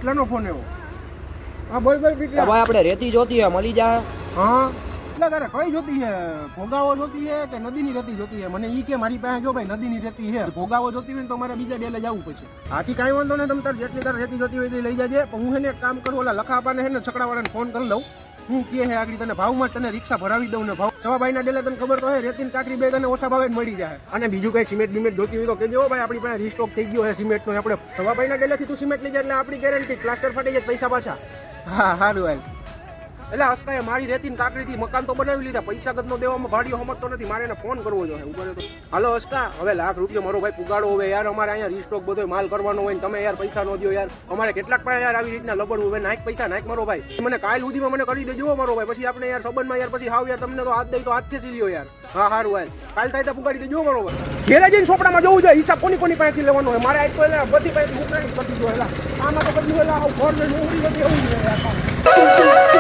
કેટલાનો phone એવો? હા બોલ પીટલા. ભાઈ આપણે રેતી જોતી હે, મળી જાય? હા એટલે તારે કઈ જોતી છે? ભોગાવો જોતી છે કે નદીની રેતી જોતી છે? મને ઈ કે મારી પાસે જો ભાઈ નદીની રેતી છે. ભોગાવો જોતી હોય ને તો મારે બીજા ડેલે જવું પછી. હાથી કાંઈ વાંધો ને, તમે તારે જેટલી તારે રેતી જોતી હોય તે લઈ જાજે. પણ હું એને એક કામ કરું, ઓલા લખાપાને છે ને છકડાવાળાને ફોન કરી લઉં. હું કે હે આગળ તને ભાવમાં તને રિક્ષા ભરાવી દઉં ને ભાવ સવાભાઈના ડેલે તને ખબર તો હે રેતીની કાકરી બે તને ઓછા ભાવે મળી જાય. અને બીજું કઈ સિમેન્ટ બિમેન્ટ જોતી હોય તો કેજો ભાઈ, આપણી પાસે રીસ્ટોક થઈ ગયો છે સિમેન્ટનો. આપણે સવાભાઈના ડેલેથી તું સિમેન્ટ લઈ જાય એટલે આપણી ગેરંટી, પ્લાસ્ટર ફાટી જાય પૈસા પાછા. હા સારું હાલ. એટલે અસ્કાએ મારી રેતી કાકડીથી મકાન તો બનાવી લીધા, પૈસા ગદનો દેવામાં ભાડીઓ સમજતો નથી, મારે એને ફોન કરવો જોઈએ. ઉપર તો હાલો અસ્કા, હવે ₹1,00,000 મારો ભાઈ પુગાડો હવે યાર. અમારે અહીંયા રીસ્ટોક બધો માલ કરવાનો હોય ને તમે યાર પૈસા ન દો યાર. અમારે કેટલાક પાસે યાર આવી રીતના લબડવું હવે. નાખ પૈસા નાખ મારો ભાઈ, મને કાલ સુધીમાં મને કરી દેજો મારો ભાઈ. પછી આપણે યાર સંબંધમાં યાર પછી હાવ યાર તમને તો હાથ દઈ તો હાથ ખેંચી લ્યો યાર. હા સારું હાલ, કાલ થાય તો પુગાડી દેજો મારો ભાઈ. ઘેરે જઈને ચોપડામાં જોવું જોઈએ હિસાબ કોની પાસેથી લેવાનો હોય. મારે આજ તો એટલે બધી પાસેથી મૂકવાની બધી જો. આમાં તો બધું એટલે ઘર ને નોકરી બધી એવું જ યાર.